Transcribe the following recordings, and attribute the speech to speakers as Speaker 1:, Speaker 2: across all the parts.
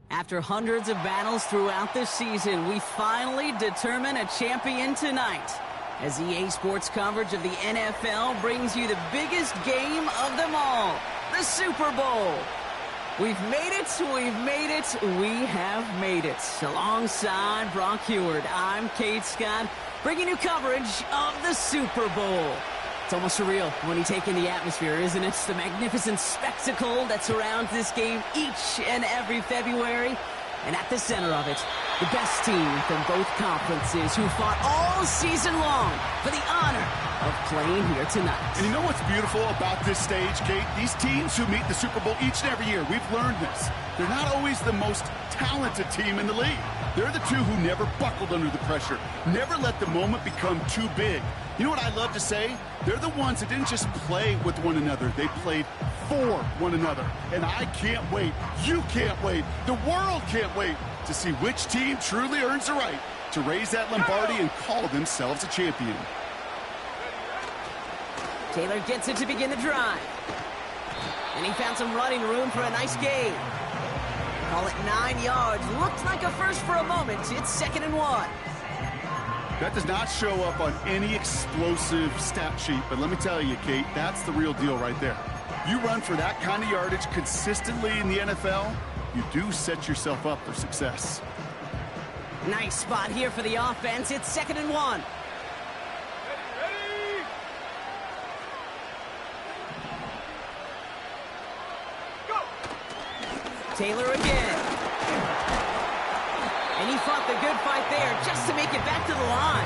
Speaker 1: After hundreds of battles throughout the season, we finally determine a champion tonight. As EA Sports coverage of the NFL brings you the biggest game of them all, the Super Bowl. We've made it, we have made it. Alongside Brock Heward, I'm Kate Scott, bringing you coverage of the Super Bowl. It's almost surreal when you take in the atmosphere, isn't it? It's the magnificent spectacle that surrounds this game each and every February. And at the center of it, the best team from both conferences who fought all season long for the honor of playing here tonight.
Speaker 2: And you know what's beautiful about this stage, Kate? These teams who meet the Super Bowl each and every year, we've learned this. They're not always the most talented team in the league. They're the two who never buckled under the pressure, never let the moment become too big. You know what I love to say? They're the ones that didn't just play with one another. They played for one another. And I can't wait. You can't wait. The world can't wait to see which team truly earns the right to raise that Lombardi and call themselves a champion.
Speaker 1: Taylor gets it to begin the drive. And he found some running room for a nice gain. Call it 9 yards. Looked like a first for a moment. It's 2nd and 1.
Speaker 2: That does not show up on any explosive stat sheet, but let me tell you, Kate, that's the real deal right there. You run for that kind of yardage consistently in the NFL, you do set yourself up for success.
Speaker 1: Nice spot here for the offense. It's 2nd and 1.
Speaker 3: Ready. Go.
Speaker 1: Taylor again. And he fought the good fight there just to make it back to the line.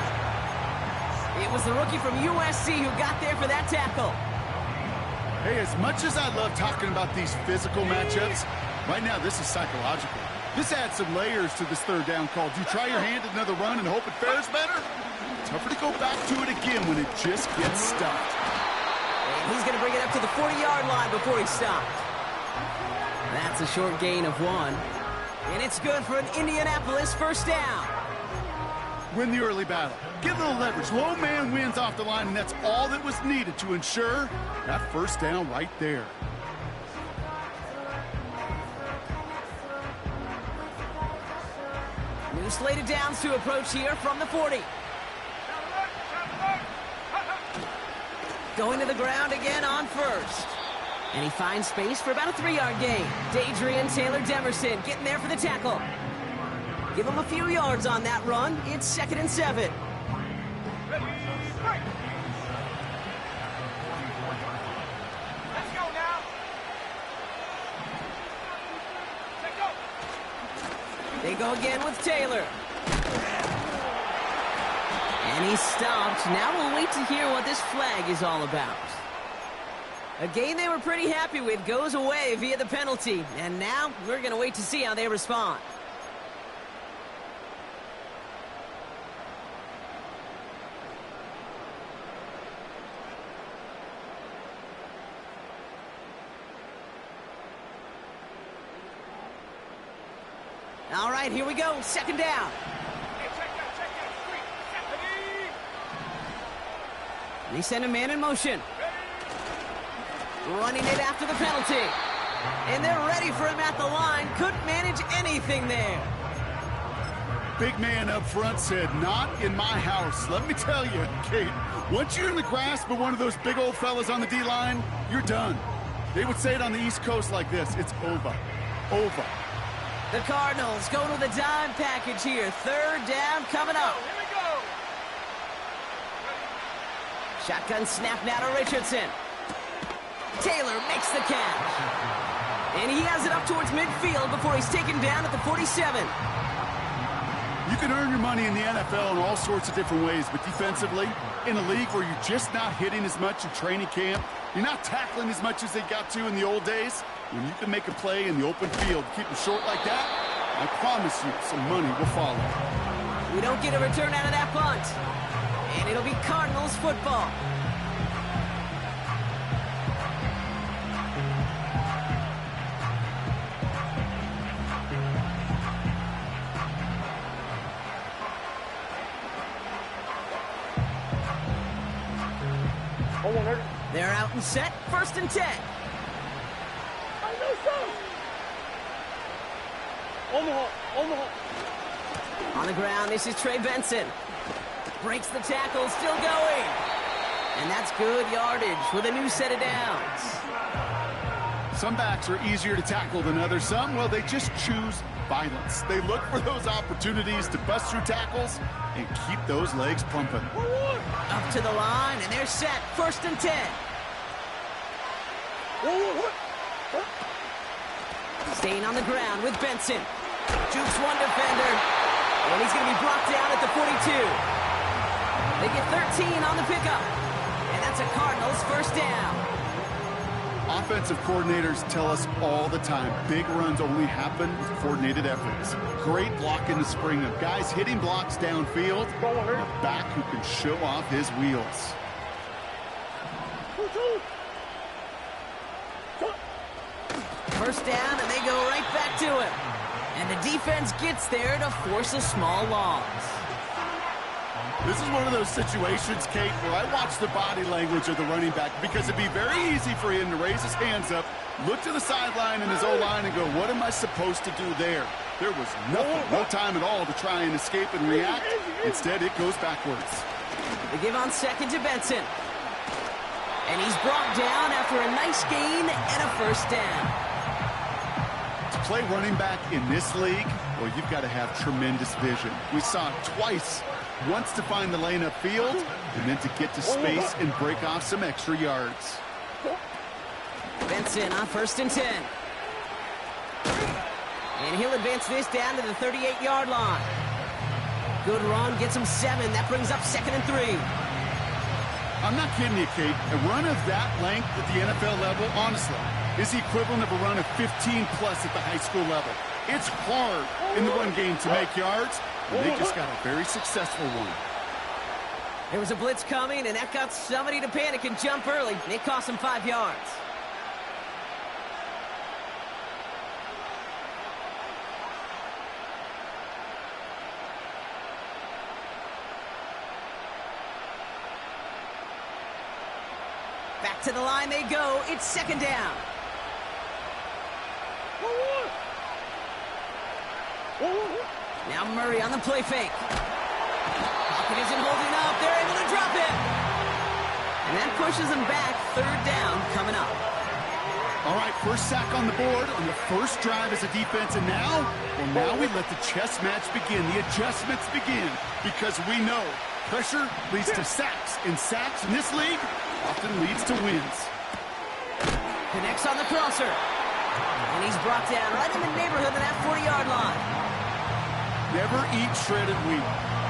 Speaker 1: It was the rookie from USC who got there for that tackle.
Speaker 2: Hey, as much as I love talking about these physical matchups, right now this is psychological. This adds some layers to this third down call. Do you try your hand at another run and hope it fares better? Tougher to go back to it again when it just gets stuffed.
Speaker 1: And he's going to bring it up to the 40-yard line before he stopped. That's a short gain of 1. And it's good for an Indianapolis first down.
Speaker 2: Win the early battle. Get a little leverage. Low man wins off the line, and that's all that was needed to ensure that first down right there.
Speaker 1: New slated downs to approach here from the 40. Going to the ground again on first. And he finds space for about a 3-yard gain. Dadrian Taylor-Demerson getting there for the tackle. Give him a few yards on that run. It's 2nd and 7.
Speaker 3: Ready. Break. Let's go now. Let's go.
Speaker 1: They go again with Taylor. And he's stopped. Now we'll wait to hear what this flag is all about. A game they were pretty happy with goes away via the penalty. And now we're going to wait to see how they respond. All right, here we go. 2nd down.
Speaker 3: Hey, check that. Screen. Ready.
Speaker 1: They send a man in motion. Running it after the penalty. And they're ready for him at the line. Couldn't manage anything there.
Speaker 2: Big man up front said, not in my house. Let me tell you, Kate, once you're in the grasp of one of those big old fellas on the D-line, you're done. They would say it on the East Coast like this. It's over. Over.
Speaker 1: The Cardinals going with a dime package here. 3rd down coming up.
Speaker 3: Here we go.
Speaker 1: Shotgun snap now to Richardson. Taylor makes the catch. And he has it up towards midfield before he's taken down at the 47.
Speaker 2: You can earn your money in the NFL in all sorts of different ways, but defensively, in a league where you're just not hitting as much in training camp, you're not tackling as much as they got to in the old days, when you can make a play in the open field, keep them short like that, I promise you some money will follow.
Speaker 1: We don't get a return out of that punt. And it'll be Cardinals football. They're out and set. 1st and 10. On the ground, this is Trey Benson. Breaks the tackle, still going. And that's good yardage with a new set of downs.
Speaker 2: Some backs are easier to tackle than others. Some, well, they just choose violence. They look for those opportunities to bust through tackles and keep those legs pumping.
Speaker 1: Up to the line, and they're set. 1st and 10. Staying on the ground with Benson. Jukes one defender. And he's going to be brought down at the 42. They get 13 on the pickup. And that's a Cardinals 1st down.
Speaker 2: Offensive coordinators tell us all the time, big runs only happen with coordinated efforts. Great block in the spring of guys hitting blocks downfield, and a back who can show off his wheels.
Speaker 1: First down, and they go right back to him. And the defense gets there to force a small loss.
Speaker 2: This is one of those situations, Kate, where I watch the body language of the running back because it'd be very easy for him to raise his hands up, look to the sideline and his O-line and go, what am I supposed to do there? There was nothing, no time at all to try and escape and react. Instead, it goes backwards.
Speaker 1: They give on 2nd to Benson. And he's brought down after a nice gain and a 1st down.
Speaker 2: To play running back in this league, well, you've got to have tremendous vision. We saw it twice. Once to find the lane upfield, and then to get to space and break off some extra yards.
Speaker 1: Benson on 1st and 10. And he'll advance this down to the 38-yard line. Good run, gets him 7. That brings up 2nd and 3.
Speaker 2: I'm not kidding you, Kate. A run of that length at the NFL level, honestly, is the equivalent of a run of 15-plus at the high school level. It's hard in the run game to make yards, and they just got a very successful one.
Speaker 1: There was a blitz coming, and that got somebody to panic and jump early. It cost him 5 yards. Back to the line they go. It's 2nd down. Now Murray on the play fake. Pocket isn't holding up. They're able to drop it. And that pushes them back. 3rd down coming up.
Speaker 2: All right, first sack on the board on the first drive as a defense. And now, well, now we let the chess match begin. The adjustments begin because we know pressure leads to sacks. And sacks in this league often leads to wins.
Speaker 1: Connects on the crosser. And he's brought down right in the neighborhood of that 40-yard line.
Speaker 2: Never eat shredded wheat.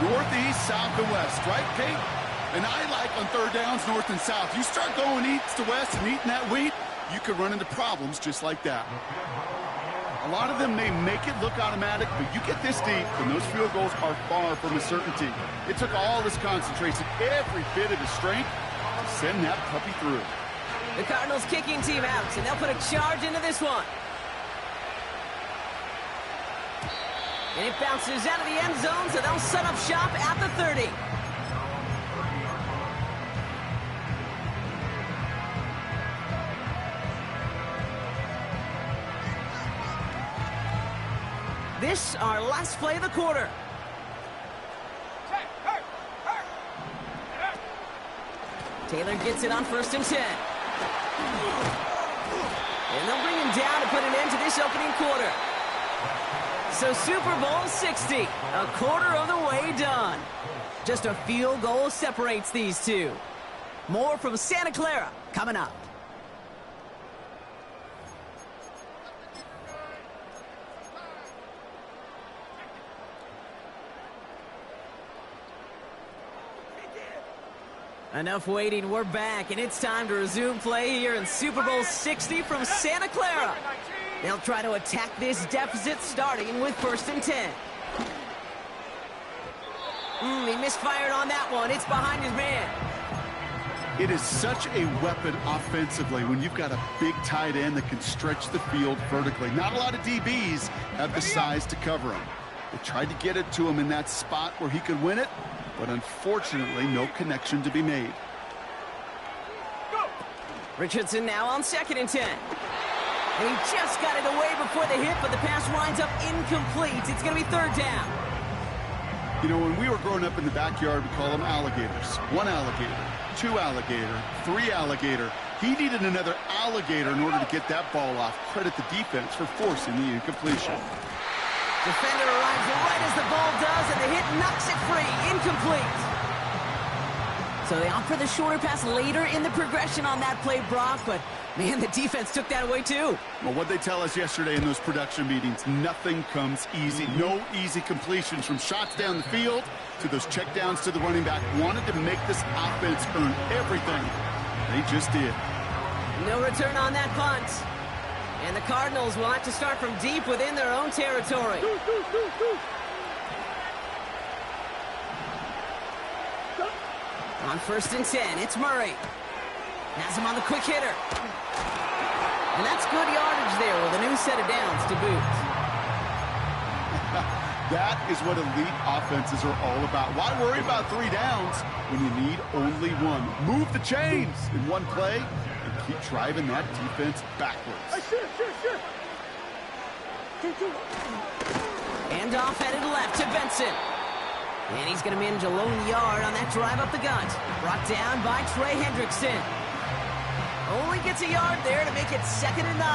Speaker 2: Northeast, south, and west, right, Kate? And I like on 3rd downs, north and south. You start going east to west and eating that wheat, you could run into problems just like that. A lot of them may make it look automatic, but you get this deep, and those field goals are far from a certainty. It took all his concentration, every bit of his strength, to send that puppy through.
Speaker 1: The Cardinals kicking team out, and they'll put a charge into this one. And it bounces out of the end zone, so they'll set up shop at the 30. This, our last play of the quarter. Taylor gets it on 1st and 10. And they'll bring him down to put an end to this opening quarter. So Super Bowl 60, a quarter of the way done. Just a field goal separates these two. More from Santa Clara coming up. Enough waiting, we're back, and it's time to resume play here in Super Bowl 60 from Santa Clara. They'll try to attack this deficit starting with 1st and 10. He misfired on that one. It's behind his man.
Speaker 2: It is such a weapon offensively when you've got a big tight end that can stretch the field vertically. Not a lot of DBs have the size to cover him. They tried to get it to him in that spot where he could win it, but unfortunately, no connection to be made.
Speaker 1: Richardson now on 2nd and 10. And he just got it away before the hit, but the pass winds up incomplete. It's going to be third down.
Speaker 2: You know, when we were growing up in the backyard, we call them alligators. 1 alligator, 2 alligator, 3 alligator. He needed another alligator in order to get that ball off. Credit the defense for forcing the incompletion.
Speaker 1: Defender arrives right as the ball does, and the hit knocks it free. Incomplete. So they opt for the shorter pass later in the progression on that play, Brock, but man, the defense took that away too.
Speaker 2: Well, what they tell us yesterday in those production meetings, nothing comes easy. No easy completions from shots down the field to those checkdowns to the running back. Wanted to make this offense earn everything. They just did.
Speaker 1: No return on that punt. And the Cardinals will have to start from deep within their own territory. On 1st and 10, it's Murray. Has him on the quick hitter. And that's good yardage there with a new set of downs to boot.
Speaker 2: That is what elite offenses are all about. Why worry about 3 downs when you need only 1? Move the chains in one play and keep driving that defense backwards.
Speaker 1: And off headed left to Benson. And he's going to manage a lone yard on that drive up the gut. Brought down by Trey Hendrickson. Only gets a yard there to make it 2nd and 9.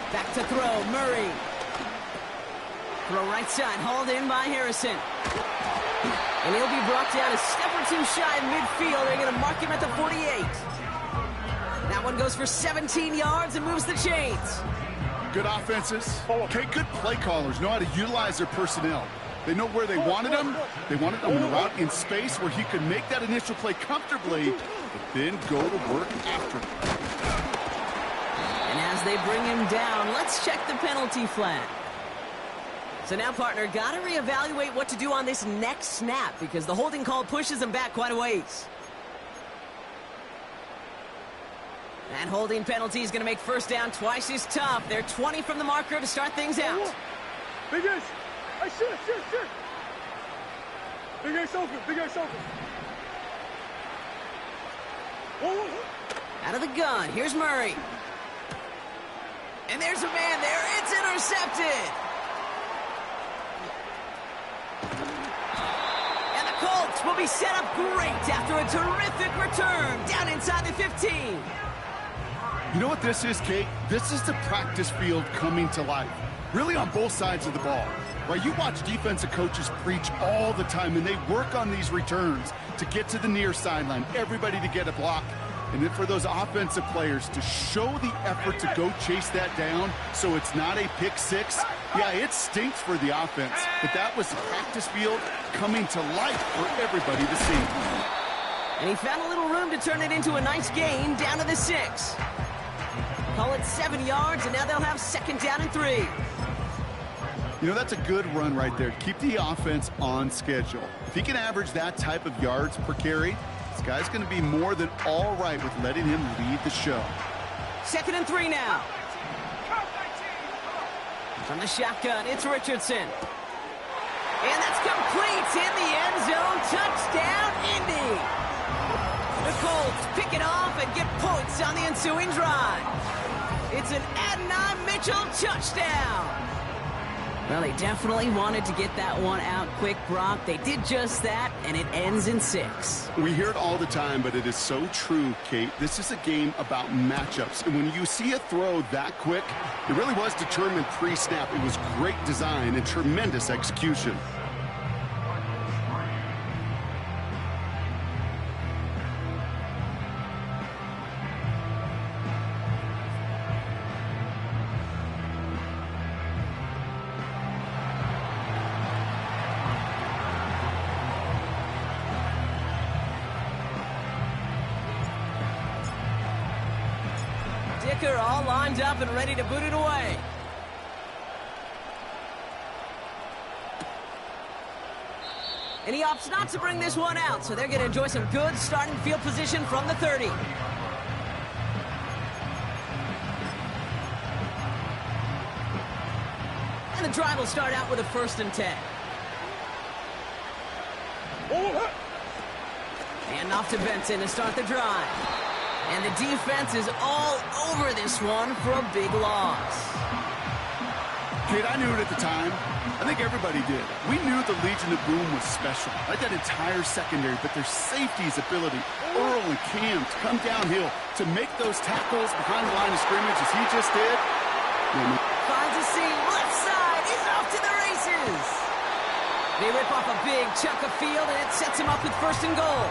Speaker 1: Back to throw, Murray. Throw right side, hauled in by Harrison. And he'll be brought down a step or 2 shy of midfield. They're going to mark him at the 48. That one goes for 17 yards and moves the chains.
Speaker 2: Good offenses. Okay, good play callers know how to utilize their personnel. They know where they wanted them. They wanted them in a route in space where he could make that initial play comfortably, but then go to work after it.
Speaker 1: And as they bring him down, let's check the penalty flag. So now, partner, got to reevaluate what to do on this next snap because the holding call pushes him back quite a ways. That holding penalty is going to make 1st down twice as tough. They're 20 from the marker to start things out.
Speaker 3: Big Ace! Hey, shit! Big Ace open!
Speaker 1: Out of the gun, here's Murray. And there's a man there. It's intercepted. And the Colts will be set up great after a terrific return down inside the 15.
Speaker 2: You know what this is, Kate? This is the practice field coming to life. Really on both sides of the ball. Right? You watch defensive coaches preach all the time, and they work on these returns to get to the near sideline, everybody to get a block. And then for those offensive players to show the effort to go chase that down so it's not a pick 6. Yeah, it stinks for the offense, but that was the practice field coming to life for everybody to see.
Speaker 1: And he found a little room to turn it into a nice gain down to the 6. Call it 7 yards, and now they'll have 2nd down and 3.
Speaker 2: You know, that's a good run right there. Keep the offense on schedule. If he can average that type of yards per carry, this guy's going to be more than all right with letting him lead the show.
Speaker 1: 2nd and 3 now. From the shotgun, it's Richardson. And that's complete in the end zone. Touchdown, Indy. The Colts pick it off and get points on the ensuing drive. It's an Adonai Mitchell touchdown. Well, they definitely wanted to get that one out quick, Brock. They did just that, and it ends in 6.
Speaker 2: We hear it all the time, but it is so true, Kate. This is a game about matchups. And when you see a throw that quick, it really was determined pre-snap. It was great design and tremendous execution.
Speaker 1: All lined up and ready to boot it away. And he opts not to bring this one out, so they're going to enjoy some good starting field position from the 30. And the drive will start out with a 1st and 10. And off to Benson to start the drive. And the defense is all over this one for a big loss.
Speaker 2: Kate, I knew it at the time. I think everybody did. We knew the Legion of Boom was special, like that entire secondary, but their safety's ability, Earl and Cam, to come downhill, to make those tackles behind the line of scrimmage as he just did.
Speaker 1: Finds a seam, left side, he's off to the races. They rip off a big chunk of field, and it sets him up with 1st and goal.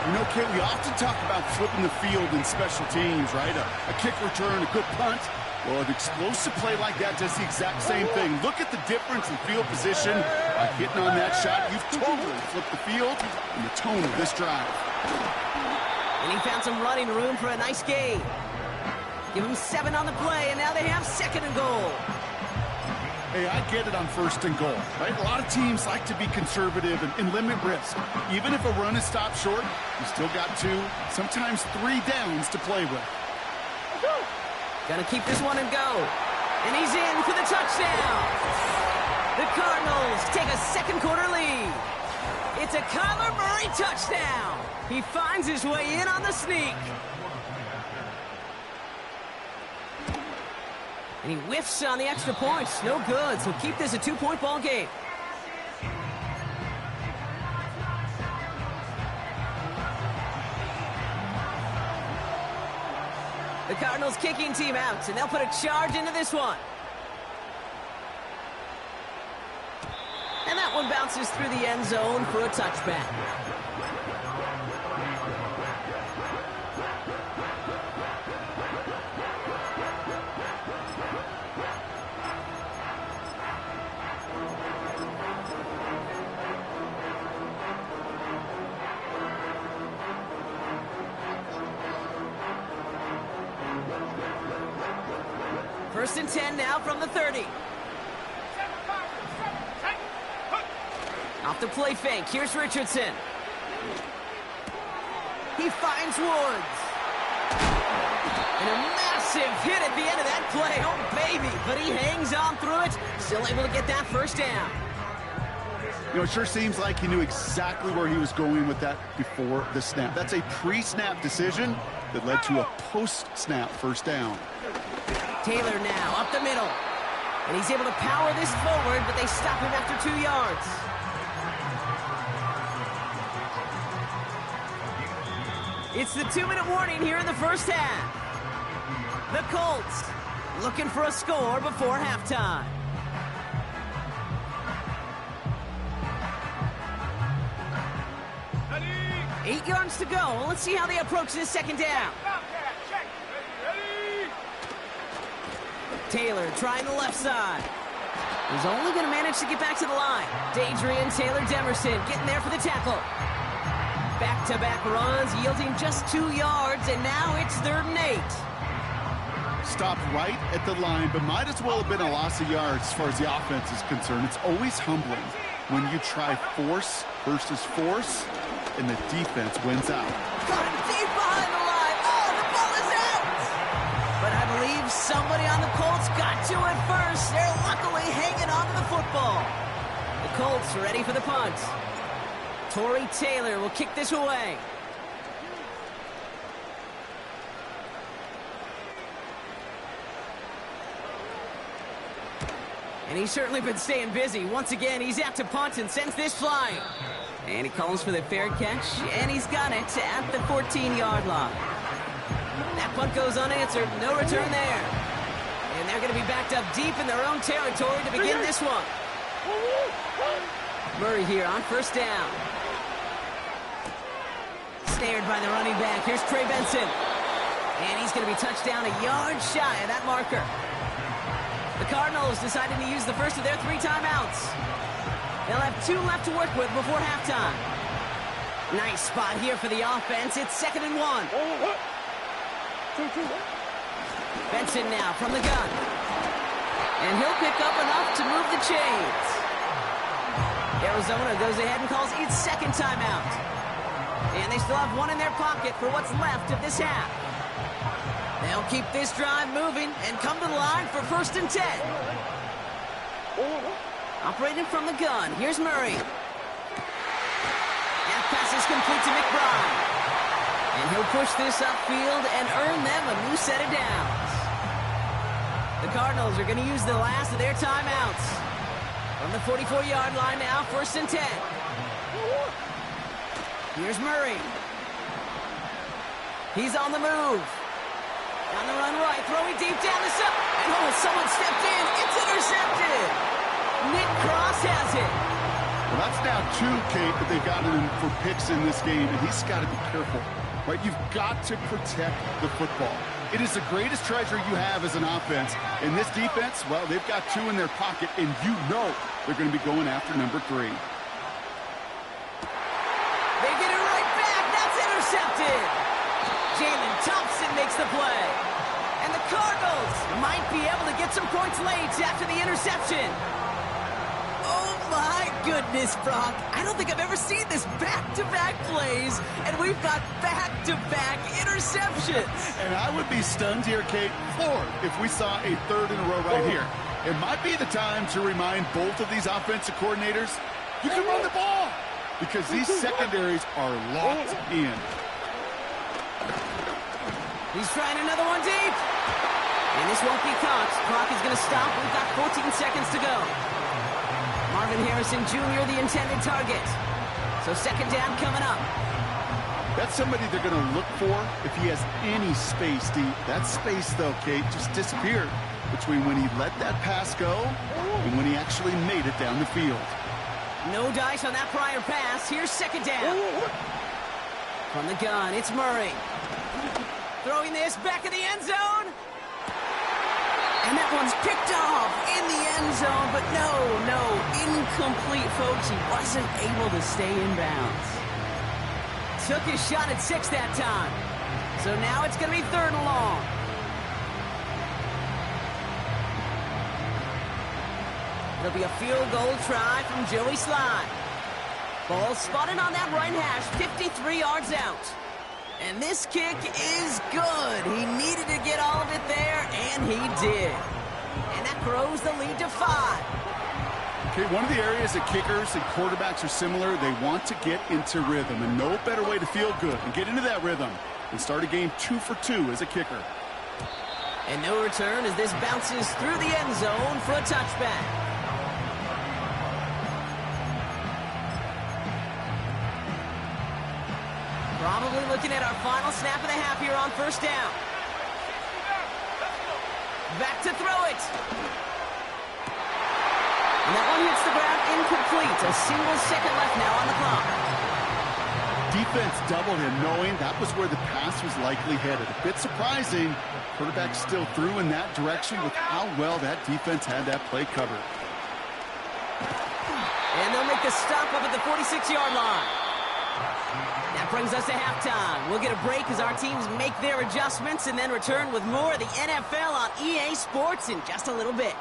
Speaker 2: You know, Kate, we often talk about flipping the field in special teams, right? A kick return, a good punt. Well, an explosive play like that does the exact same thing. Look at the difference in field position. By hitting on that shot, you've totally flipped the field and the tone of this drive.
Speaker 1: And he found some running room for a nice gain. Give him 7 on the play, and now they have 2nd and goal.
Speaker 2: Hey, I get it on 1st and goal, right? A lot of teams like to be conservative and limit risk. Even if a run is stopped short, you still got 2, sometimes 3 downs to play with.
Speaker 1: Gonna keep this one and go. And he's in for the touchdown. The Cardinals take a 2nd quarter lead. It's a Kyler Murray touchdown. He finds his way in on the sneak. And he whiffs on the extra points. No good, so keep this a 2-point ball game. The Cardinals kicking team out, and they'll put a charge into this one. And that one bounces through the end zone for a touchback. First and 10 now from the 30. Off the play fake. Here's Richardson. He finds Woods. And a massive hit at the end of that play. Oh, baby. But he hangs on through it. Still able to get that 1st down.
Speaker 2: You know, it sure seems like he knew exactly where he was going with that before the snap. That's a pre-snap decision that led to a post-snap 1st down.
Speaker 1: Taylor now up the middle. And he's able to power this forward, but they stop him after 2 yards. It's the 2-minute warning here in the 1st half. The Colts looking for a score before halftime. Ready? 8 yards to go. Let's see how they approach this 2nd down. Taylor trying the left side. He's only going to manage to get back to the line. Dadrian Taylor-Demerson getting there for the tackle. Back-to-back runs yielding just 2 yards, and now it's 3rd and 8.
Speaker 2: Stopped right at the line, but might as well have been a loss of yards as far as the offense is concerned. It's always humbling when you try force versus force, and the defense wins out.
Speaker 1: Got him deep behind the line. Oh, the ball is out! But I believe somebody on the Colts got to it first. They're luckily hanging on to the football. The Colts are ready for the punt. Torrey Taylor will kick this away. And he's certainly been staying busy. Once again, he's out to punt and sends this flying. And he calls for the fair catch, and he's got it at the 14-yard line. That punt goes unanswered. No return there. And they're going to be backed up deep in their own territory to begin this one. Murray here on 1st down. Snared by the running back. Here's Trey Benson. And he's going to be touched down a yard shy of that marker. The Cardinals decided to use the first of their 3 timeouts. They'll have 2 left to work with before halftime. Nice spot here for the offense. It's 2nd and 1. Benson now from the gun. And he'll pick up enough to move the chains. Arizona goes ahead and calls its 2nd timeout. And they still have 1 in their pocket for what's left of this half. They'll keep this drive moving and come to the line for 1st and 10. Operating from the gun. Here's Murray. complete to McBride. And he'll push this upfield and earn them a new set of downs. The Cardinals are going to use the last of their timeouts. From the 44-yard line now, 1st and 10. Here's Murray. He's on the move. On the run right, throwing deep down the side. And oh, someone stepped in. It's intercepted. Nick Cross has it.
Speaker 2: Well, that's now 2, Kate, that they've gotten him for picks in this game, and he's got to be careful. Right? You've got to protect the football. It is the greatest treasure you have as an offense. And this defense, well, they've got 2 in their pocket, and you know they're going to be going after number 3.
Speaker 1: They get it right back. That's intercepted. Jalen Thompson makes the play. And the Cardinals might be able to get some points late after the interception. Oh, my goodness, Brock. I don't think I've ever seen this back-to-back plays, and we've got back-to-back interceptions.
Speaker 2: And I would be stunned here, Kate, floored, if we saw a 3rd in a row right here. It might be the time to remind both of these offensive coordinators, you can run the ball, because these secondaries are locked in.
Speaker 1: He's trying another one deep. And this won't be caught. Clock is going to stop. We've got 14 seconds to go. Marvin Harrison Jr., the intended target. So 2nd down coming up.
Speaker 2: That's somebody they're going to look for if he has any space deep. That space, though, Kate, just disappeared between when he let that pass go and when he actually made it down the field.
Speaker 1: No dice on that prior pass. Here's 2nd down. From the gun, it's Murray. Throwing this back in the end zone. And that one's picked off in the end zone, but no, incomplete, folks. He wasn't able to stay in bounds. Took his shot at 6 that time. So now it's going to be 3rd and long. It'll be a field goal try from Joey Slye. Ball spotted on that right hash, 53 yards out. And this kick is good. He needed to get all of it there, and he did. And that grows the lead to 5.
Speaker 2: Okay, one of the areas that kickers and quarterbacks are similar, they want to get into rhythm. And no better way to feel good and get into that rhythm than start a game 2 for 2 as a kicker.
Speaker 1: And no return as this bounces through the end zone for a touchback. Probably looking at our final snap of the half here on 1st down. Back to throw it. And that one hits the ground incomplete. A single second left now on the clock.
Speaker 2: Defense doubled him, knowing that was where the pass was likely headed. A bit surprising. Quarterback still threw in that direction with how well that defense had that play covered.
Speaker 1: And they'll make the stop up at the 46-yard line. That brings us to halftime. We'll get a break as our teams make their adjustments and then return with more of the NFL on EA Sports in just a little bit.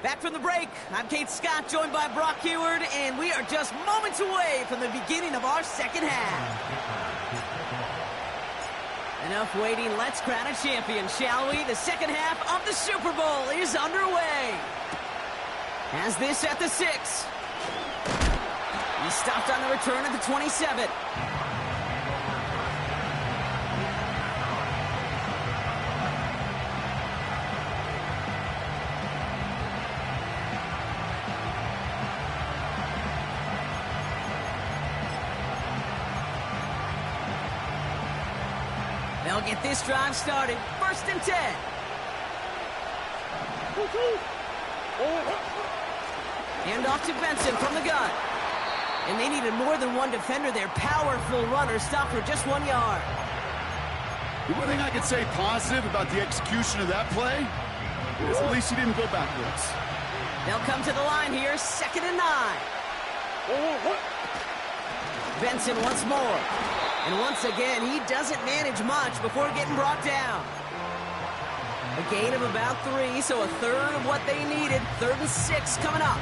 Speaker 1: Back from the break, I'm Kate Scott, joined by Brock Heward, and we are just moments away from the beginning of our 2nd half. Enough waiting, let's crown a champion, shall we? The 2nd half of the Super Bowl is underway. Has this at the 6. He stopped on the return at the 27. They'll get this drive started. 1st and 10. Hand off to Benson from the gun. And they needed more than one defender. Their powerful runner stopped for just 1 yard.
Speaker 2: The one thing I could say positive about the execution of that play is at least he didn't go backwards.
Speaker 1: They'll come to the line here, 2nd and 9. Benson once more. And once again, he doesn't manage much before getting brought down. A gain of about 3, so a 1/3 of what they needed. 3rd and 6 coming up.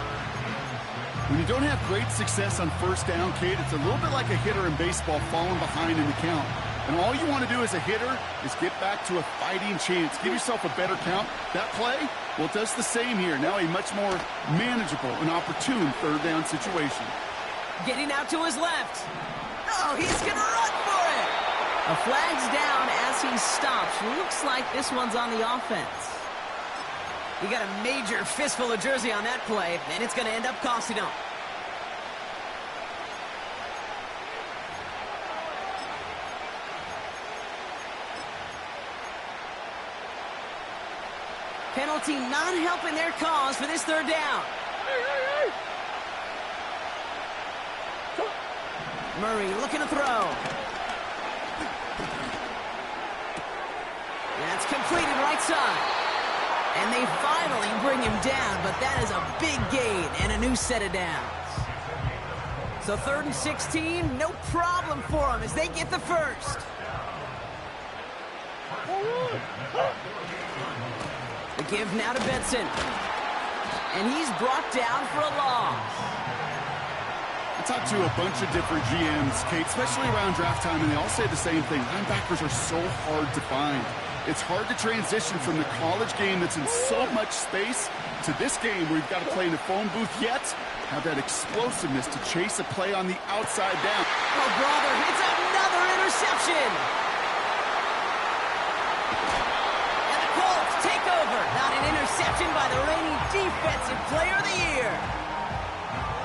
Speaker 2: When you don't have great success on 1st down, Kate, it's a little bit like a hitter in baseball falling behind in the count. And all you want to do as a hitter is get back to a fighting chance. Give yourself a better count. That play, well, it does the same here. Now a much more manageable and opportune third down situation.
Speaker 1: Getting out to his left. Oh, he's going to run for it. A flag's down as he stops. Looks like this one's on the offense. He got a major fistful of jersey on that play, and it's going to end up costing him. Penalty not helping their cause for this third down. Murray looking to throw. That's completed right side. And they finally bring him down, but that is a big gain and a new set of downs. So 3rd and 16, no problem for them as they get the first. The give now to Benson. And he's brought down for a loss.
Speaker 2: I talked to a bunch of different GMs, Kate, especially around draft time, and they all say the same thing. Linebackers are so hard to find. It's hard to transition from the college game that's in so much space to this game where you've got to play in a phone booth, yet have that explosiveness to chase a play on the outside down.
Speaker 1: Oh, brother, it's another interception. And the Colts take over. Not an interception by the reigning Defensive Player of the Year.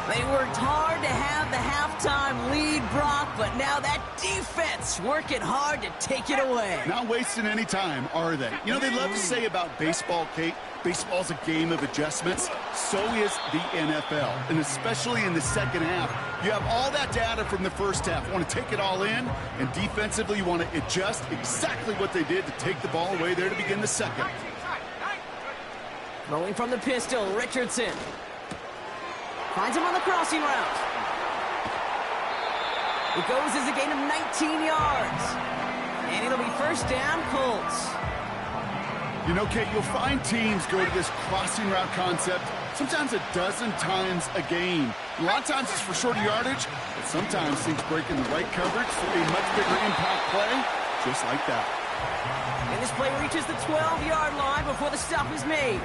Speaker 1: They worked hard to have the halftime lead, Brock, but now that defense working hard to take it away.
Speaker 2: Not wasting any time, are they? You know, they love to say about baseball, Kate, baseball's a game of adjustments. So is the NFL, and especially in the second half. You have all that data from the first half. You want to take it all in, and defensively you want to adjust exactly what they did to take the ball away there to begin the second.
Speaker 1: Rolling from the pistol, Richardson. Finds him on the crossing route. It goes as a gain of 19 yards. And it'll be first down, Colts.
Speaker 2: You know, Kate, you'll find teams go to this crossing route concept sometimes a dozen times a game. A lot of times it's for shorter yardage, but sometimes things break in the right coverage for a much bigger impact play, just like that.
Speaker 1: And this play reaches the 12-yard line before the stop is made.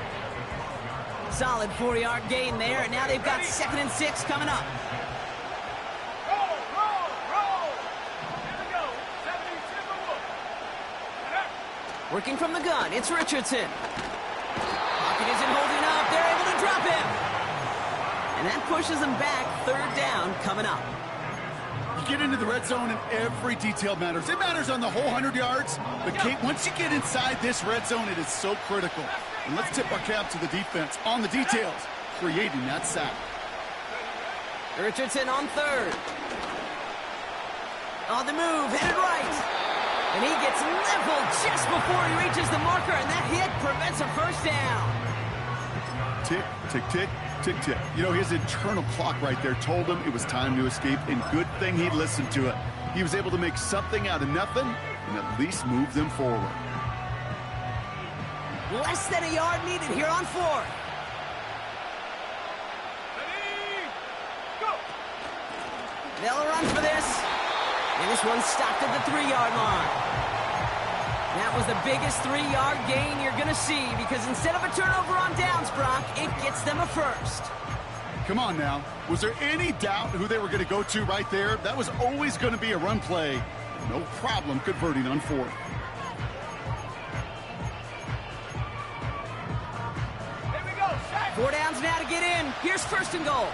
Speaker 1: Solid 4-yard gain there, and now they've got 2nd and 6 coming up. Working from the gun, it's Richardson. Pocket isn't holding up. They're able to drop him. And that pushes them back. 3rd down coming up.
Speaker 2: You get into the red zone and every detail matters. It matters on the whole 100 yards. But, Kate, once you get inside this red zone, it is so critical. And let's tip our cap to the defense on the details, creating that sack.
Speaker 1: Richardson on 3rd. On the move, headed right. And he gets leveled just before he reaches the marker, and that hit prevents a first down.
Speaker 2: Tick, tick, tick, tick, tick. You know, his internal clock right there told him it was time to escape, and good thing he listened to it. He was able to make something out of nothing and at least move them forward.
Speaker 1: Less than a yard needed here on 4th. They'll run for this. And this one stopped at the 3-yard line. That was the biggest 3-yard gain you're going to see because instead of a turnover on downs, Brock, it gets them a first.
Speaker 2: Come on now. Was there any doubt who they were going to go to right there? That was always going to be a run play. No problem converting on 4th.
Speaker 3: Here we go, set.
Speaker 1: 4 downs now to get in. Here's 1st and goal.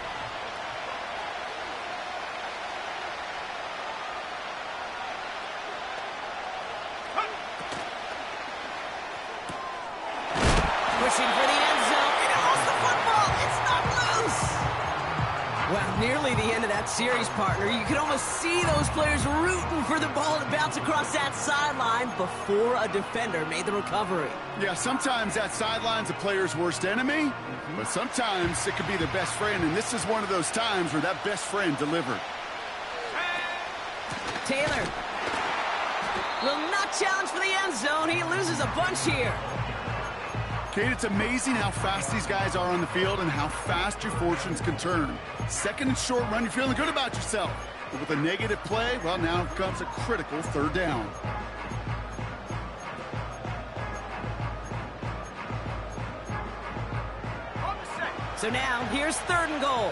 Speaker 1: Pushing for the end zone, and it lost the football. It's not loose. Well, nearly the end of that series, partner. You could almost see those players rooting for the ball to bounce across that sideline before a defender made the recovery.
Speaker 2: Yeah, sometimes that sideline's a player's worst enemy, but sometimes it could be their best friend, and this is one of those times where that best friend delivered.
Speaker 1: Taylor will not challenge for the end zone. He loses a bunch here.
Speaker 2: Kate, it's amazing how fast these guys are on the field and how fast your fortunes can turn. 2nd and short run, you're feeling good about yourself. But with a negative play, well, now comes a critical third down.
Speaker 1: So now, here's 3rd and goal.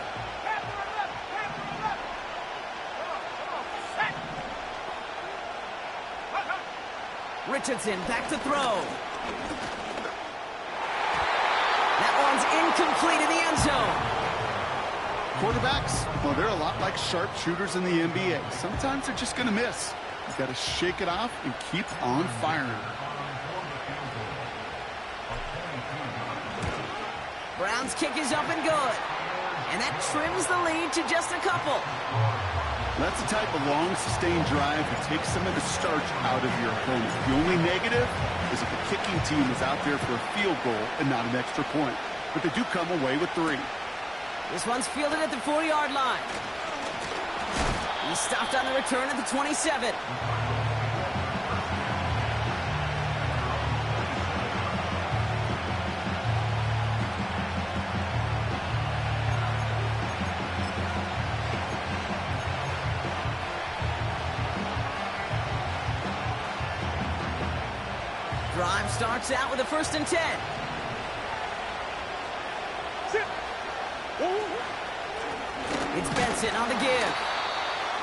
Speaker 1: Richardson back to throw. That one's incomplete in the end zone.
Speaker 2: Quarterbacks, well, they're a lot like sharpshooters in the NBA. Sometimes they're just going to miss. You've got to shake it off and keep on firing.
Speaker 1: Brown's kick is up and good. And that trims the lead to just a couple.
Speaker 2: That's the type of long, sustained drive that takes some of the starch out of your opponent. The only negative is if the kicking team is out there for a field goal and not an extra point. But they do come away with 3.
Speaker 1: This one's fielded at the 40-yard line. He's stopped on the return at the 27. Drive starts out with a 1st and 10. It's Benson on the give.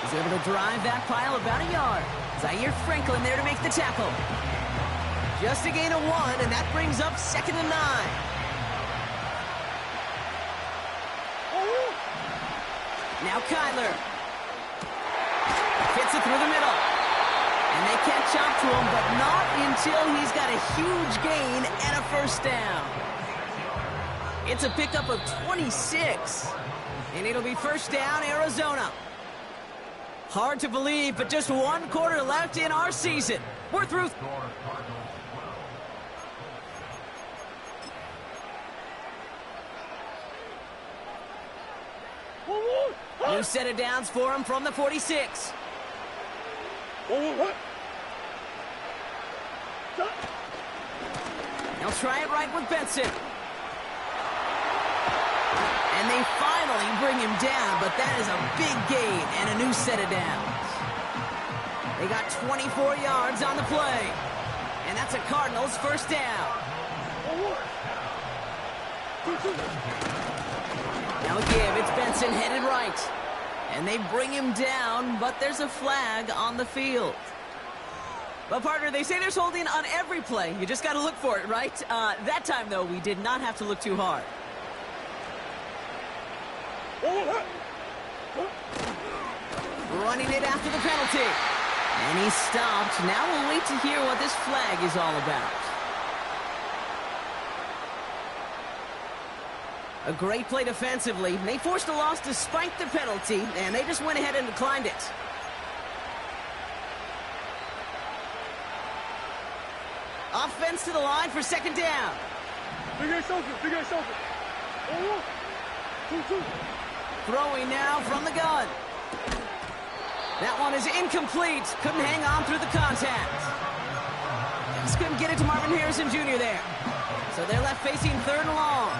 Speaker 1: He's able to drive that pile about a yard. Zaire Franklin there to make the tackle. Just a gain of 1, and that brings up 2nd and 9. Now Kyler. Hits it through the middle. And they catch up to him, but not until he's got a huge gain and a 1st down. It's a pickup of 26. And it'll be 1st down, Arizona. Hard to believe, but just 1 quarter left in our season. We're through. New set of downs for him from the 46. He'll try it right with Benson. And they finally bring him down, but that is a big gain and a new set of downs. They got 24 yards on the play. And that's a Cardinals 1st down. Now a give, it's Benson headed right. And they bring him down, but there's a flag on the field. But partner, they say there's holding on every play. You just got to look for it, right? That time, though, we did not have to look too hard. Running it after the penalty. And he's stopped. Now we'll wait to hear what this flag is all about. A great play defensively. They forced a loss despite the penalty, and they just went ahead and declined it. Offense to the line for 2nd down. Throwing now from the gun. That one is incomplete. Couldn't hang on through the contact. Just couldn't get it to Marvin Harrison Jr. there. So they're left facing 3rd and long.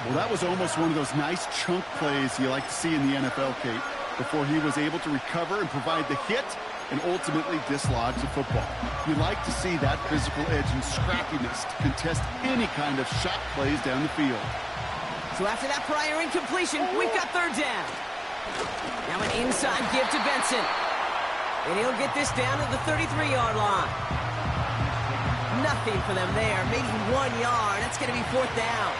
Speaker 2: Well, that was almost one of those nice chunk plays you like to see in the NFL, Kate, before he was able to recover and provide the hit and ultimately dislodge the football. You like to see that physical edge and scrappiness to contest any kind of shot plays down the field.
Speaker 1: So after that prior incompletion, we've got 3rd down. Now an inside give to Benson. And he'll get this down to the 33-yard line. Nothing for them there. Maybe 1 yard. That's going to be 4th down.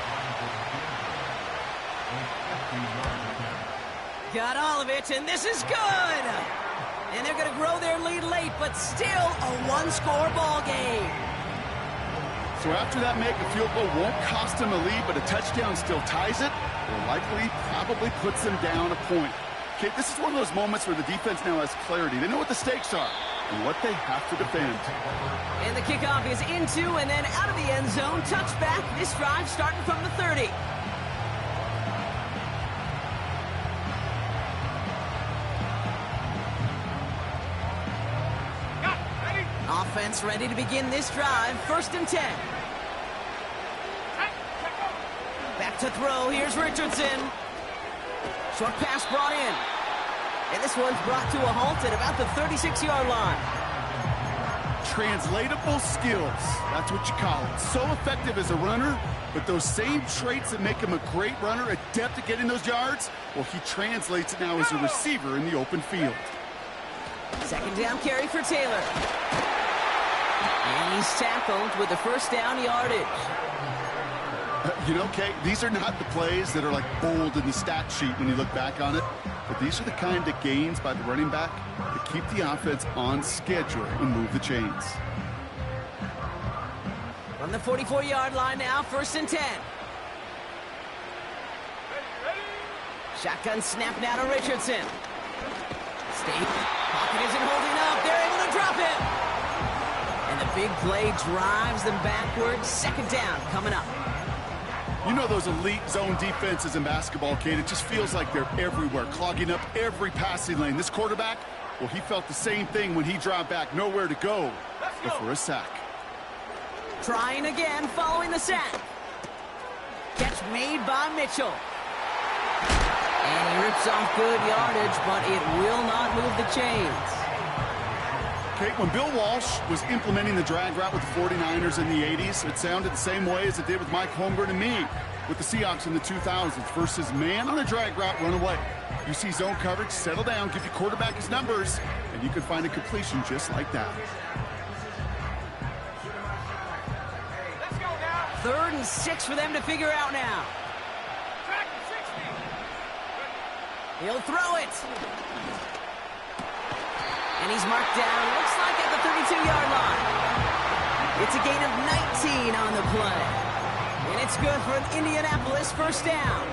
Speaker 1: Got all of it, and this is good. And they're going to grow their lead late, but still a 1-score ball game.
Speaker 2: So after that make, a field goal won't cost them a lead, but a touchdown still ties it, or likely probably puts them down a point. Okay, this is one of those moments where the defense now has clarity. They know what the stakes are and what they have to defend.
Speaker 1: And the kickoff is into and then out of the end zone. Touchback. This drive starting from the 30. Offense ready to begin this drive. 1st and 10. Back to throw. Here's Richardson. Short pass brought in. And this one's brought to a halt at about the 36-yard line.
Speaker 2: Translatable skills. That's what you call it. So effective as a runner, but those same traits that make him a great runner, adept at getting those yards, well, he translates it now as a receiver in the open field.
Speaker 1: Second down carry for Taylor. And he's tackled with the first down yardage.
Speaker 2: You know, Kate, these are not the plays that are like bold in the stat sheet when you look back on it, but these are the kind of gains by the running back that keep the offense on schedule and move the chains.
Speaker 1: From the 44-yard line now, 1st and 10. Shotgun snap now to Richardson. Pocket isn't holding up. They're able to drop it. And the big play drives them backwards. Second down coming up.
Speaker 2: You know those elite zone defenses in basketball, Kate, it just feels like they're everywhere, clogging up every passing lane. This quarterback, well, he felt the same thing when he dropped back. Nowhere to go before a sack.
Speaker 1: Trying again following the sack. Catch made by Mitchell. And he rips off good yardage, but it will not move the chains.
Speaker 2: Kate, when Bill Walsh was implementing the drag route with the 49ers in the 80s, it sounded the same way as it did with Mike Holmgren and me with the Seahawks in the 2000s. Versus man on the drag route, run away. You see zone coverage, settle down, give your quarterback his numbers, and you can find a completion just like that.
Speaker 3: Let's go now.
Speaker 1: 3rd and 6 for them to figure out now.
Speaker 3: Track 60.
Speaker 1: He'll throw it. And he's marked down, looks like at the 32-yard line. It's a gain of 19 on the play. And it's good for an Indianapolis 1st down.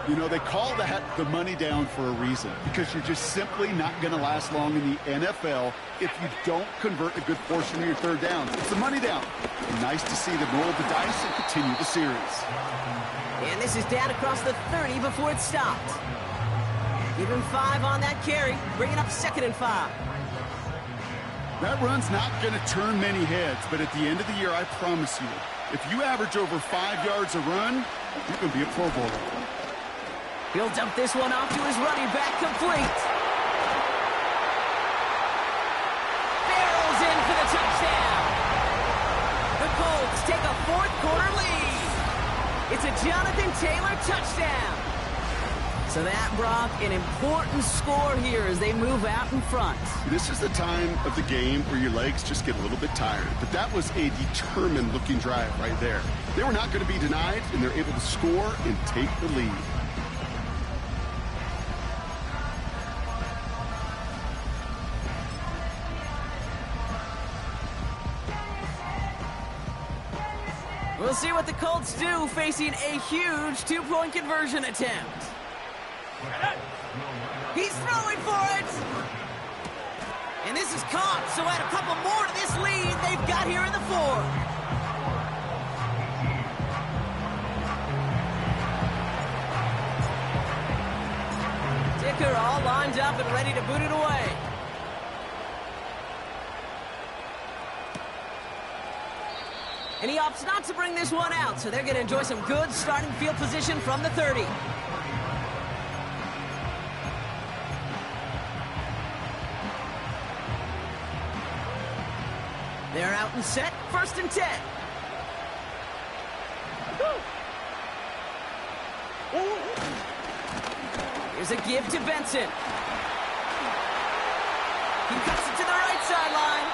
Speaker 2: You know, they call that the money down for a reason, because you're just simply not going to last long in the NFL if you don't convert a good portion of your 3rd downs. It's the money down. Nice to see them roll the dice and continue the series.
Speaker 1: And this is down across the 30 before it stopped. Give him 5 on that carry, bringing up 2nd and 5.
Speaker 2: That run's not going to turn many heads, but at the end of the year, I promise you, if you average over 5 yards a run, you can be a Pro Bowler.
Speaker 1: He'll dump this one off to his running back, complete. Barrels in for the touchdown. The Colts take a 4th quarter lead. It's a Jonathan Taylor touchdown. So that brought an important score here as they move out in front.
Speaker 2: This is the time of the game where your legs just get a little bit tired. But that was a determined-looking drive right there. They were not going to be denied, and they're able to score and take the lead.
Speaker 1: We'll see what the Colts do facing a huge 2-point conversion attempt. He's throwing for it. And this is caught, so add a couple more to this lead they've got here in the 4th. Dicker all lined up and ready to boot it away. And he opts not to bring this one out, so they're going to enjoy some good starting field position from the 30. They're out and set, 1st and 10. Here's a give to Benson. He cuts it to the right sideline.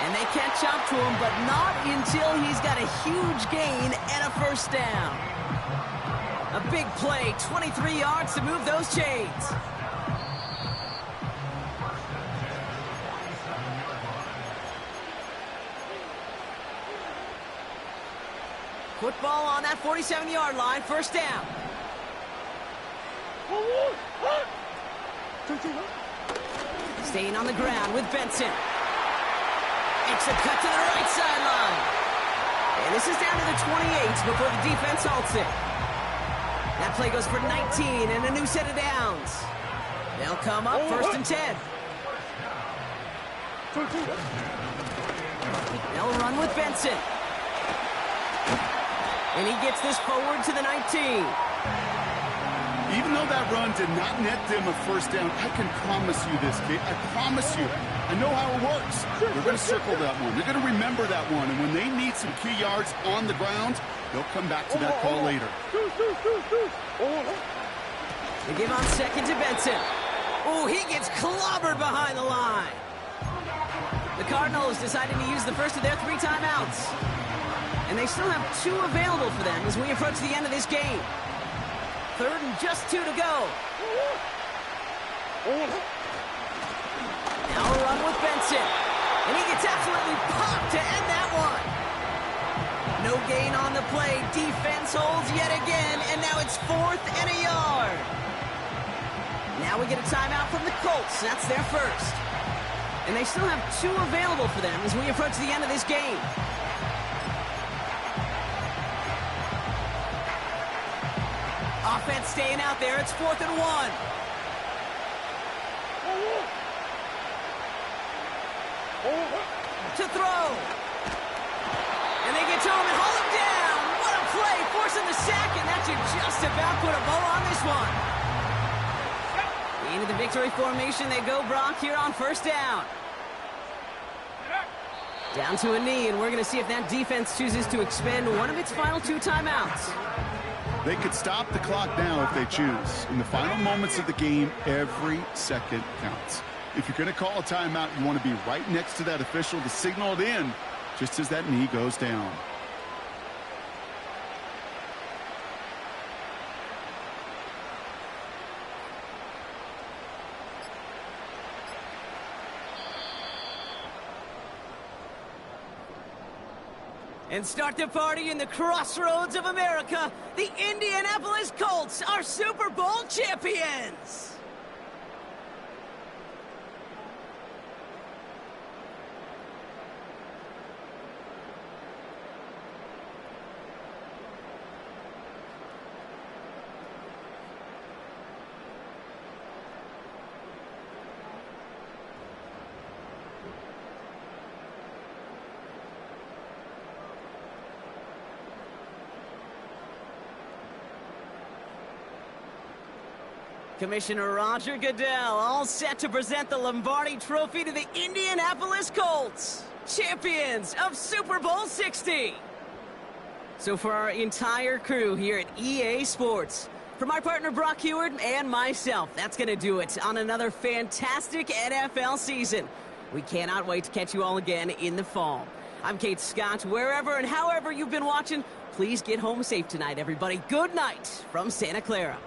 Speaker 1: And they catch up to him, but not until he's got a huge gain and a 1st down. A big play, 23 yards to move those chains. Football on that 47-yard line, 1st down. Staying on the ground with Benson. Makes a cut to the right sideline. And this is down to the 28 before the defense halts it. That play goes for 19 and a new set of downs. They'll come up 1st and 10. They'll run with Benson. And he gets this forward to the 19.
Speaker 2: Even though that run did not net them a first down, I can promise you this, Kate. I promise you. I know how it works. They're going to circle that one. They're going to remember that one. And when they need some key yards on the ground, they'll come back to that call later.
Speaker 1: They give on second to Benson. Oh, he gets clobbered behind the line. The Cardinals deciding to use the first of their 3 timeouts. And they still have 2 available for them as we approach the end of this game. 3rd and just 2 to go. Now a run with Benson. And he gets absolutely popped to end that one. No gain on the play. Defense holds yet again. And now it's 4th and a yard. Now we get a timeout from the Colts. That's their first. And they still have 2 available for them as we approach the end of this game. Offense staying out there. It's 4th and 1. To throw. And they get to him and haul him down. What a play. Forcing the sack, and that should just about put a bow on this one. Into the victory formation they go, Brock, here on 1st down. Down to a knee, and we're going to see if that defense chooses to expend one of its final 2 timeouts.
Speaker 2: They could stop the clock now if they choose. In the final moments of the game, every second counts. If you're going to call a timeout, you want to be right next to that official to signal it in just as that knee goes down.
Speaker 1: And start the party in the crossroads of America. The Indianapolis Colts are Super Bowl champions. Commissioner Roger Goodell all set to present the Lombardi Trophy to the Indianapolis Colts, champions of Super Bowl 60. So for our entire crew here at EA Sports, for my partner Brock Heward and myself, that's going to do it on another fantastic NFL season. We cannot wait to catch you all again in the fall. I'm Kate Scott. Wherever and however you've been watching, please get home safe tonight, everybody. Good night from Santa Clara.